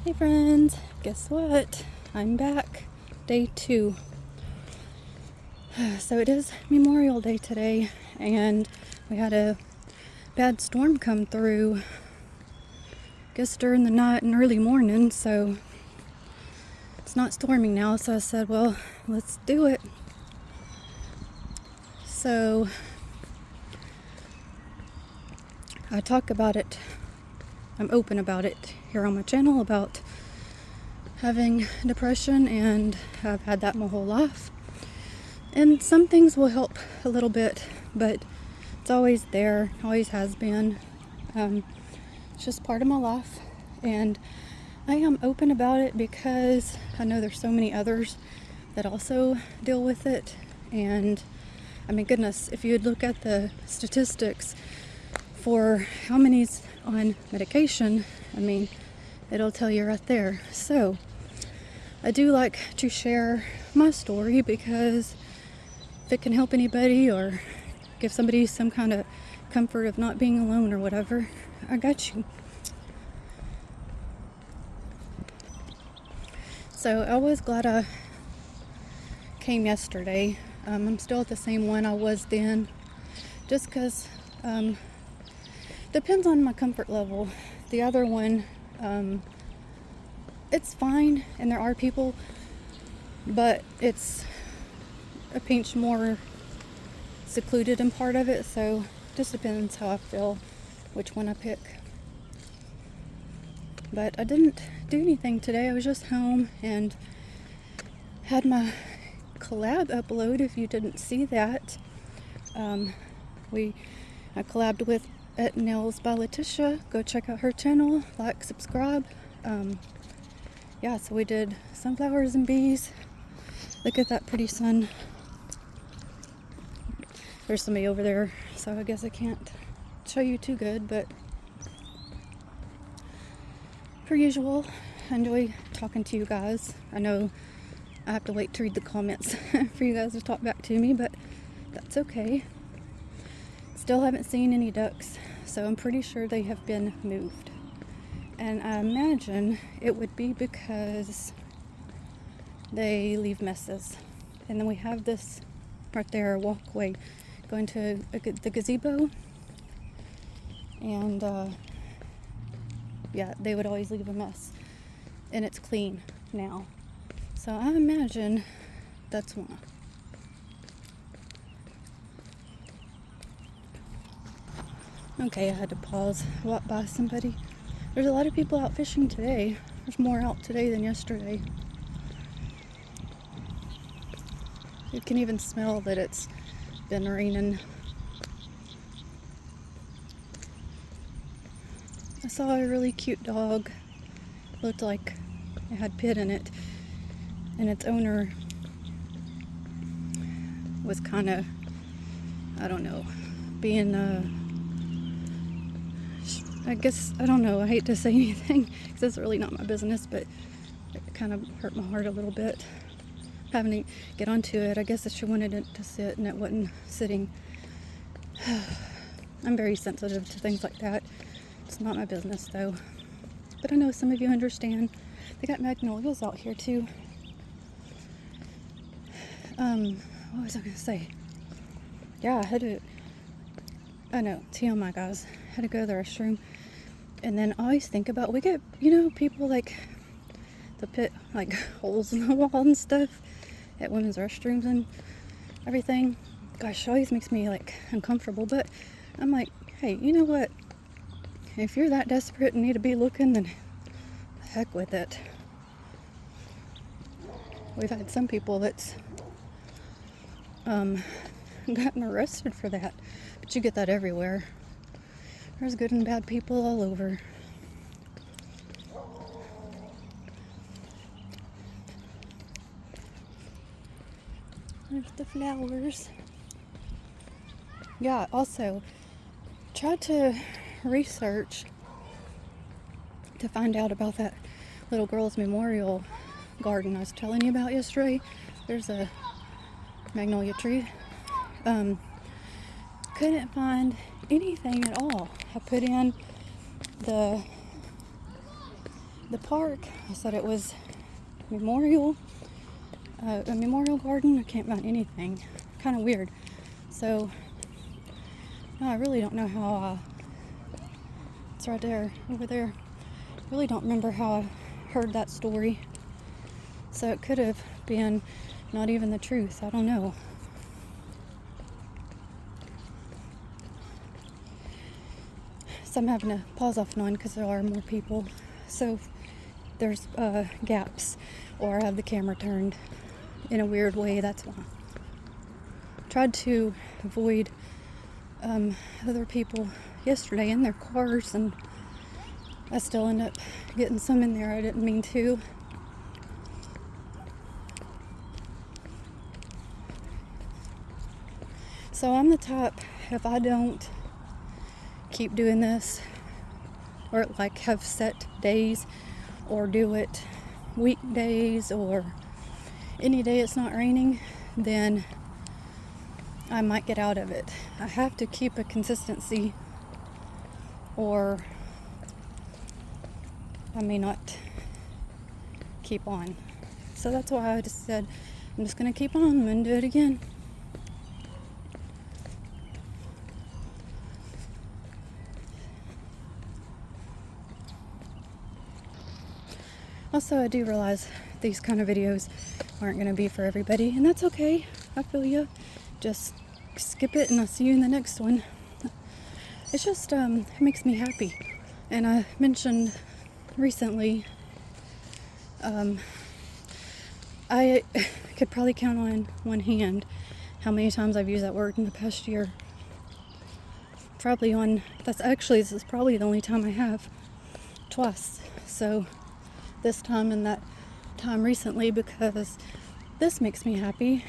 Hey friends, guess what? I'm back. Day 2. So it is Memorial Day today, and we had a bad storm come through, I guess during the night and early morning, so it's not storming now, so I said, well, let's do it. So I talk about it, I'm open about it here on my channel about having depression, and I've had that my whole life. And some things will help a little bit, but it's always there, always has been. It's just part of my life, and I am open about it because I know there's so many others that also deal with it. And I mean, goodness, if you'd look at the statistics for how many's on medication, I mean, it'll tell you right there. So I do like to share my story because if it can help anybody or give somebody some kind of comfort of not being alone or whatever, I got you. So I was glad I came yesterday. I'm still at the same one I was then, just because depends on my comfort level. The other one, it's fine, and there are people, but it's a pinch more secluded in part of it, so just depends how I feel, which one I pick. But I didn't do anything today. I was just home and had my collab upload. If you didn't see that, I collabed with at Nails by Letitia. Go check out her channel, like, subscribe. Yeah, so we did sunflowers and bees. Look at that pretty sun. There's somebody over there, so I guess I can't show you too good, but per usual, I enjoy talking to you guys. I know I have to wait to read the comments for you guys to talk back to me, but that's okay. Still haven't seen any ducks, so I'm pretty sure they have been moved. And I imagine it would be because they leave messes. And then we have this right there, walkway going to the gazebo, and yeah, they would always leave a mess, and it's clean now, so I imagine that's why. Okay, I had to pause, walk by somebody. There's a lot of people out fishing today. There's more out today than yesterday. You can even smell that it's been raining. I saw a really cute dog. Looked like it had pit in it, and its owner was kind of, I don't know, being I guess, I don't know, I hate to say anything because it's really not my business, but it kind of hurt my heart a little bit having to get onto it. I guess if she wanted it to sit and it wasn't sitting. I'm very sensitive to things like that. It's not my business though, but I know some of you understand. They got magnolias out here too. What was I gonna say? Yeah, TMI guys, had to go to the restroom. And then I always think about, we get, people like the pit, like holes in the wall and stuff at women's restrooms and everything. Gosh, it always makes me like uncomfortable, but I'm like, hey, you know what? If you're that desperate and need to be looking, then heck with it. We've had some people that's gotten arrested for that, but you get that everywhere. There's good and bad people all over. There's the flowers. Yeah, also try to research to find out about that little girl's memorial garden I was telling you about yesterday. There's a magnolia tree. Couldn't find anything at all. I put in the the park. I said it was a memorial garden. I can't find anything. Kind of weird. So, no, I really don't know how, it's right there, over there. Really don't remember how I heard that story. So it could have been not even the truth. I don't know. So I'm having to pause off and on because there are more people. So there's gaps, or I have the camera turned in a weird way. That's why. Tried to avoid other people yesterday in their cars, and I still end up getting some in there I didn't mean to. So I'm the type, if I don't keep doing this, or like have set days, or do it weekdays, or any day it's not raining, then I might get out of it. I have to keep a consistency, or I may not keep on. So that's why I just said, I'm just going to keep on. I'm going to do it again. Also, I do realize these kind of videos aren't going to be for everybody, and that's okay. I feel you. Just skip it, and I'll see you in the next one. It's just, it makes me happy. And I mentioned recently, I could probably count on one hand how many times I've used that word in the past year. This is probably the only time I have. Twice. So this time and that time recently, because this makes me happy.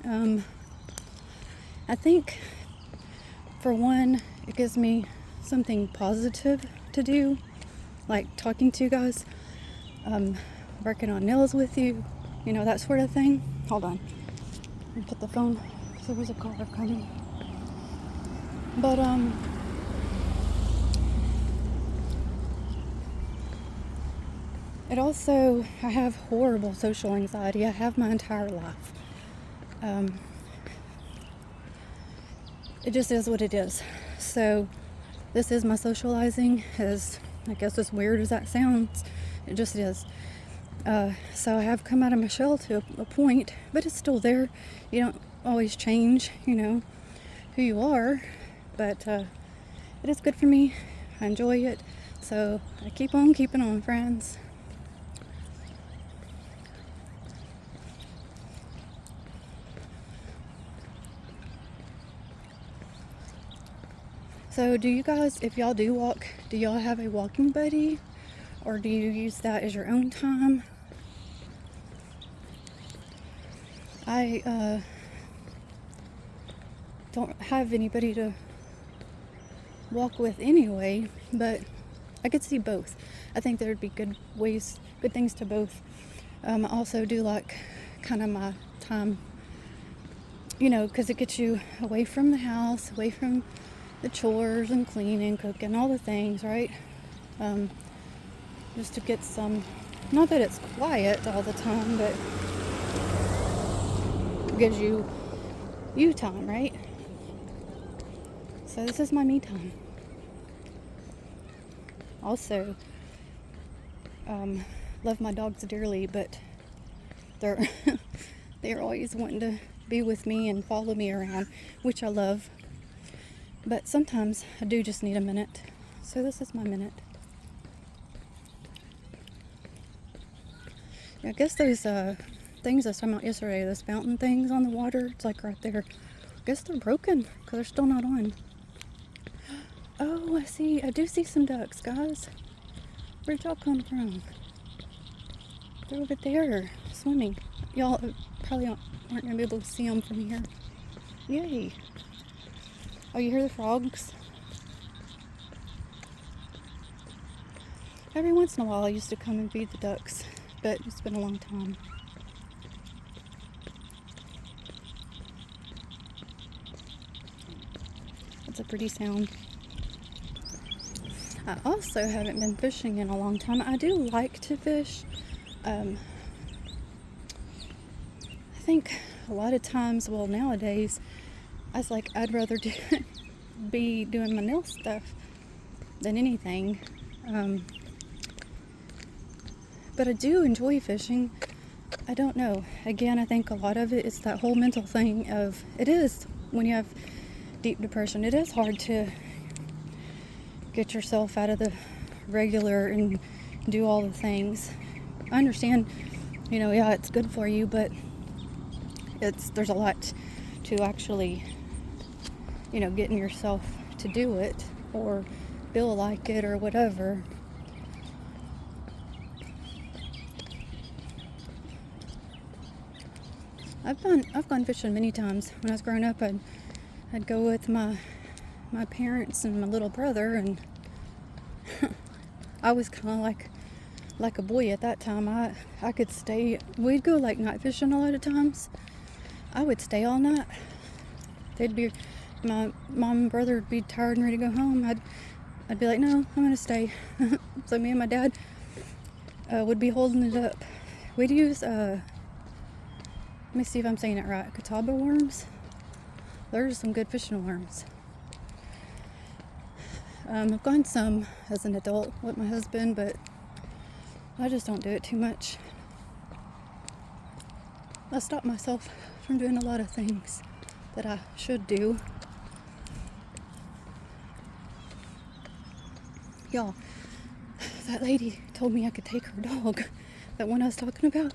I think, for one, it gives me something positive to do, like talking to you guys, working on nails with you, that sort of thing. Hold on. Let me put the phone, because there was a car coming. But, it also, I have horrible social anxiety. I have my entire life. It just is what it is. So this is my socializing, as weird as that sounds, it just is. So I have come out of my shell to a point, but it's still there. You don't always change, who you are, but it is good for me. I enjoy it. So I keep on keeping on, friends. So do you guys, if y'all do walk, do y'all have a walking buddy? Or do you use that as your own time? I don't have anybody to walk with anyway, but I could see both. I think there'd be good things to both. I also do like kind of my time, because it gets you away from the house, away from the chores and cleaning, cooking, all the things, right? Just to get some, not that it's quiet all the time, but it gives you time, right? So this is my me time. Also, love my dogs dearly, but they're always wanting to be with me and follow me around, which I love. But sometimes I do just need a minute. So this is my minute. I guess those things I was talking about yesterday, those fountain things on the water, it's like right there. I guess they're broken because they're still not on. Oh, I do see some ducks, guys. Where'd y'all come from? They're over there swimming. Y'all probably aren't going to be able to see them from here. Yay. Oh, you hear the frogs? Every once in a while I used to come and feed the ducks, but it's been a long time. That's a pretty sound. I also haven't been fishing in a long time. I do like to fish. I think a lot of times, well, nowadays, I'd rather be doing my nail stuff than anything. But I do enjoy fishing. I don't know. Again, I think a lot of it is that whole mental thing of, it is, when you have deep depression, it is hard to get yourself out of the regular and do all the things. I understand, yeah, it's good for you, but there's a lot to actually, getting yourself to do it or feel like it or whatever. I've gone fishing many times. When I was growing up, I'd go with my parents and my little brother, and I was kind of like a boy at that time. I could stay. We'd go like night fishing a lot of times. I would stay all night. My mom and brother would be tired and ready to go home. I'd be like, no, I'm gonna stay. So me and my dad would be holding it up. We'd use let me see if I'm saying it right, catawba worms. There's some good fishing worms. I've gone some as an adult with my husband, but I just don't do it too much. I stop myself from doing a lot of things that I should do. Y'all, that lady told me I could take her dog. That one I was talking about.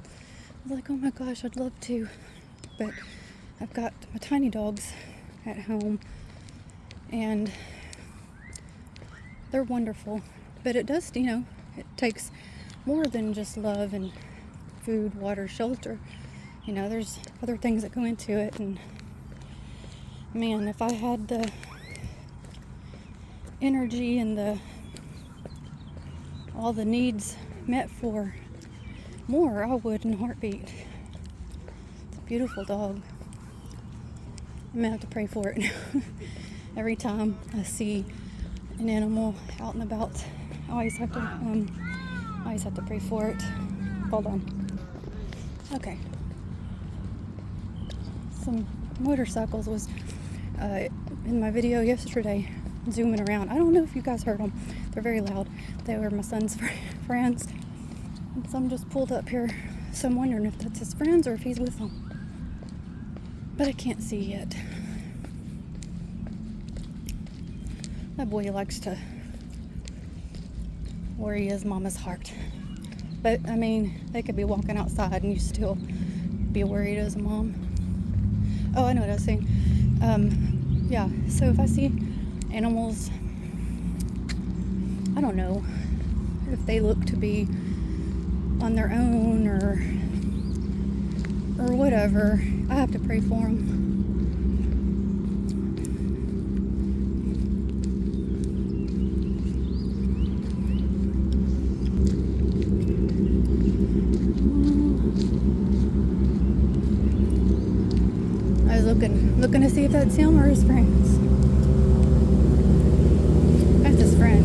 I was like, oh my gosh, I'd love to. But I've got my tiny dogs at home, and they're wonderful. But it does, it takes more than just love and food, water, shelter. There's other things that go into it. And man, if I had the energy and all the needs met for more, I would in a heartbeat. It's a beautiful dog. I'm gonna have to pray for it. Every time I see an animal out and about, I always have to pray for it. Hold on. Okay. Some motorcycles was in my video yesterday, zooming around. I don't know if you guys heard them. They're very loud. They were my son's friends. And some just pulled up here, so I'm wondering if that's his friends or if he's with them. But I can't see yet. That boy likes to worry his mama's heart. But, they could be walking outside and you still be worried as a mom. Oh, I know what I was saying. Yeah, so if I see animals, I don't know if they look to be on their own or whatever, I have to pray for them. I was looking to see if that's him or his friends. That's his friends.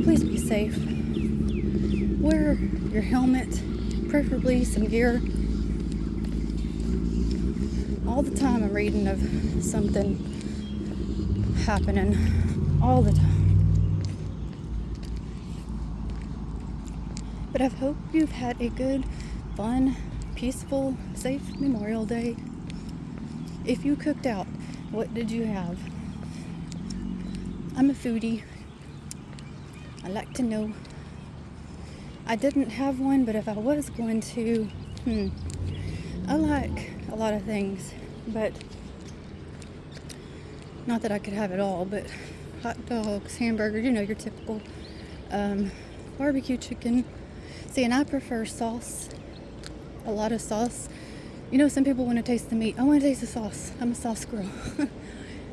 Please be safe. Wear your helmet, preferably some gear. All the time I'm reading of something happening. All the time. But I hope you've had a good, fun, peaceful, safe Memorial Day. If you cooked out, what did you have? I'm a foodie. I like to know. I didn't have one, but if I was going to, I like a lot of things, but not that I could have it all, but hot dogs, hamburgers, your typical barbecue chicken. See, and I prefer sauce, a lot of sauce, You know, some people want to taste the meat. I want to taste the sauce. I'm a sauce girl.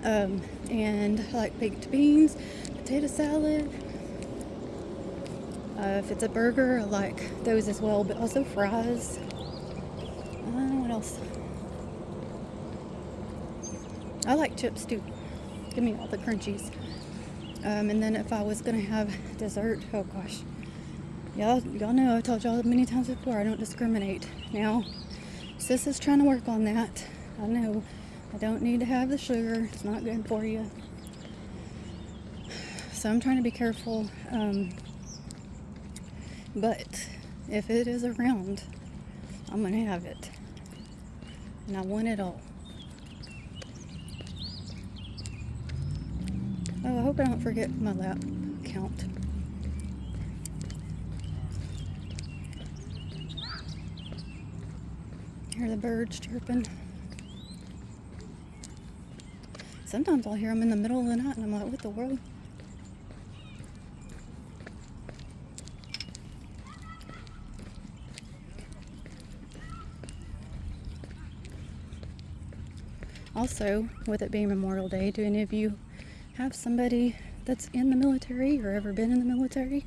And I like baked beans, potato salad. If it's a burger, I like those as well, but also fries. What else? I like chips too. Give me all the crunchies. And then if I was gonna have dessert, oh gosh, y'all know I told y'all many times before I don't discriminate. Now, sis is trying to work on that. I know I don't need to have the sugar. It's not good for you. So I'm trying to be careful. But if it is around, I'm gonna have it, and I want it all. Oh, I hope I don't forget my lap count. Hear the birds chirping. Sometimes I'll hear them in the middle of the night and I'm like, what the world? Also, with it being Memorial Day, do any of you have somebody that's in the military or ever been in the military?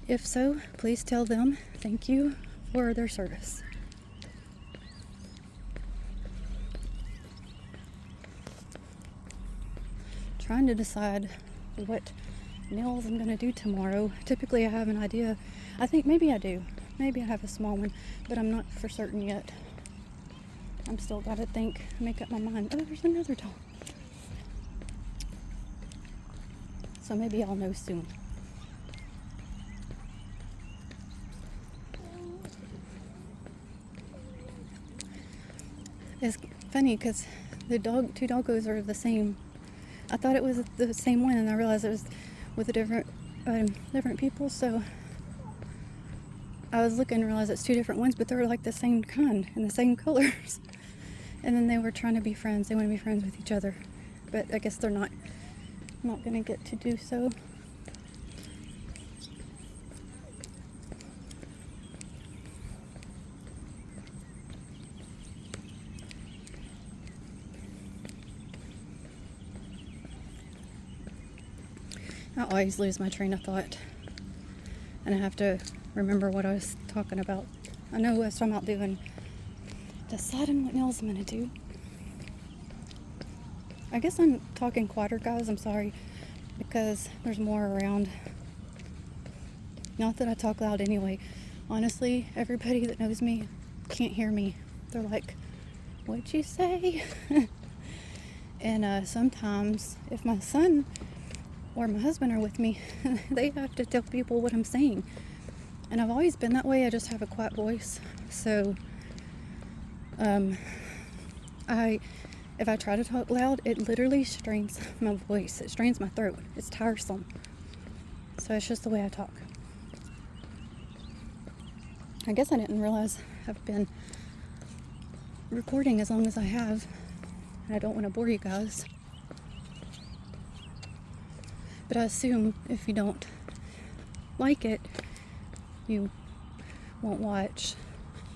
If so, please tell them thank you for their service. Trying to decide what nails I'm going to do tomorrow. Typically I have an idea. I think maybe I do. Maybe I have a small one, but I'm not for certain yet. I'm still got to think, make up my mind. Oh, there's another dog. So maybe I'll know soon. It's funny because two doggos are the same. I thought it was the same one, and I realized it was with a different people. So I was looking and realized it's two different ones, but they're like the same kind and the same colors. And then they were trying to be friends. They want to be friends with each other, but I guess they're not going to get to do so. I always lose my train of thought, and I have to remember what I was talking about. I know what I'm out doing, deciding what nails I'm going to do. I guess I'm talking quieter, guys. I'm sorry, because there's more around. Not that I talk loud anyway. Honestly, everybody that knows me can't hear me. They're like, what'd you say? And sometimes if my son or my husband are with me, they have to tell people what I'm saying. And I've always been that way. I just have a quiet voice. So if I try to talk loud, it literally strains my voice. It strains my throat. It's tiresome. So it's just the way I talk. I guess I didn't realize I've been recording as long as I have. And I don't want to bore you guys. But I assume if you don't like it, you won't watch.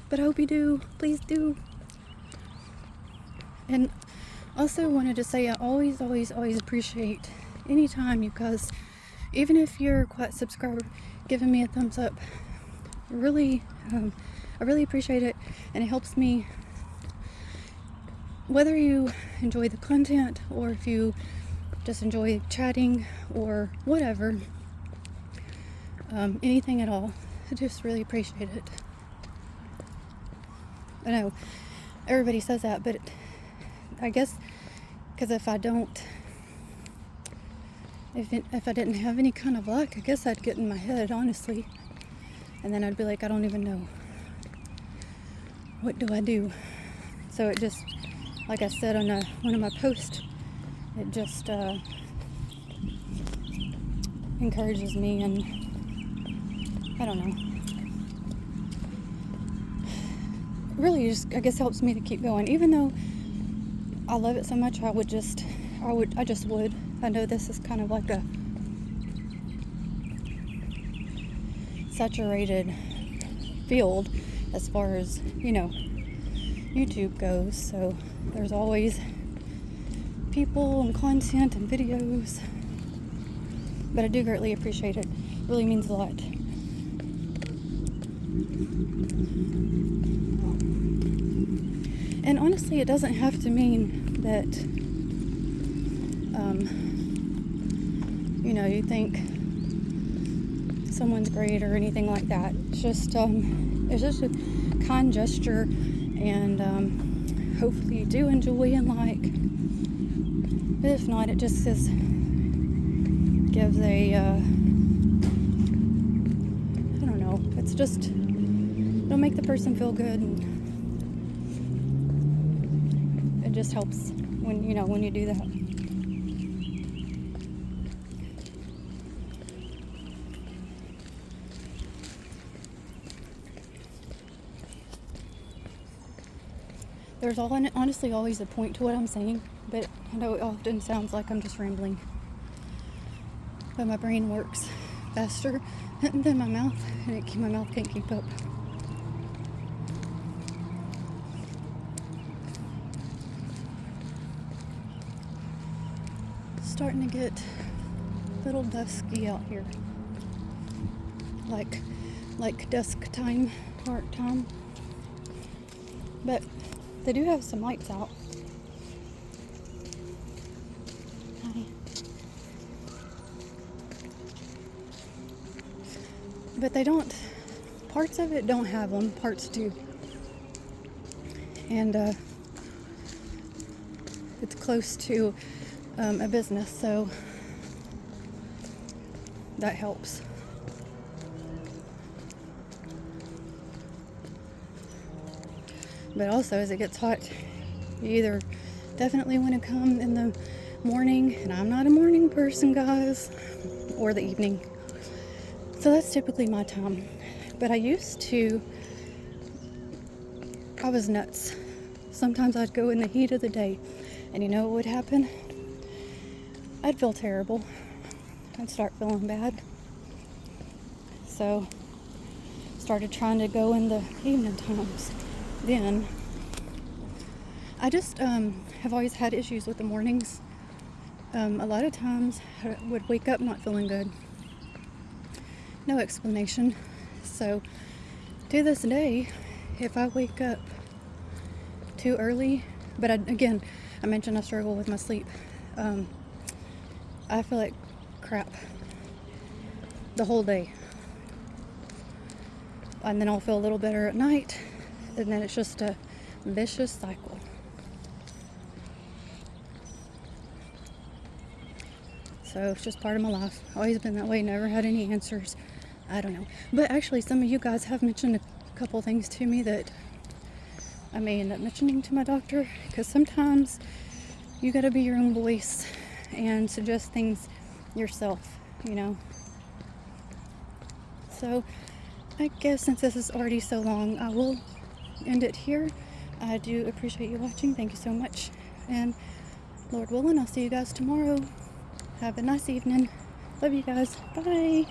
But I hope you do. Please do. And also wanted to say I always appreciate any time you guys, even if you're a quiet subscriber, giving me a thumbs up. Really, I really appreciate it, and it helps me. Whether you enjoy the content or if you just enjoy chatting or whatever, anything at all, I just really appreciate it. I know everybody says that, but I guess because if I didn't have any kind of luck, I guess I'd get in my head, honestly, and then I'd be like, I don't even know, what do I do? So it just, like I said on one of my posts, it just encourages me, and I don't know, really just, I guess, helps me to keep going. Even though I love it so much, I just would. I know this is kind of like a saturated field, as far as, YouTube goes. So there's always people and content and videos. But I do greatly appreciate it. It really means a lot. And honestly, it doesn't have to mean that, you think someone's great or anything like that. It's just a kind gesture, and hopefully you do enjoy and like. But if not, it just gives a, I don't know, it's just, it'll make the person feel good, and it just helps when you do that. There's honestly always a point to what I'm saying, but I know it often sounds like I'm just rambling. But my brain works faster than my mouth, and my mouth can't keep up. It's starting to get a little dusky out here, like dusk time, dark time. But they do have some lights out. Hi. But they don't, parts of it don't have them, parts do. And it's close to a business, so that helps. But also, as it gets hot, you either definitely want to come in the morning, and I'm not a morning person, guys, or the evening. So that's typically my time. But I was nuts. Sometimes I'd go in the heat of the day, and you know what would happen? I'd feel terrible. I'd start feeling bad. So started trying to go in the evening times. Then I just have always had issues with the mornings. A lot of times I would wake up not feeling good. No explanation. So to this day, if I wake up too early, but I mentioned I struggle with my sleep. I feel like crap the whole day. And then I'll feel a little better at night. And then it's just a vicious cycle. So it's just part of my life. Always been that way, never had any answers. I don't know. But actually, some of you guys have mentioned a couple things to me that I may end up mentioning to my doctor, because sometimes you gotta be your own voice and suggest things yourself, So I guess since this is already so long, I will end it here. I do appreciate you watching. Thank you so much. And Lord willing, I'll see you guys tomorrow. Have a nice evening. Love you guys. Bye.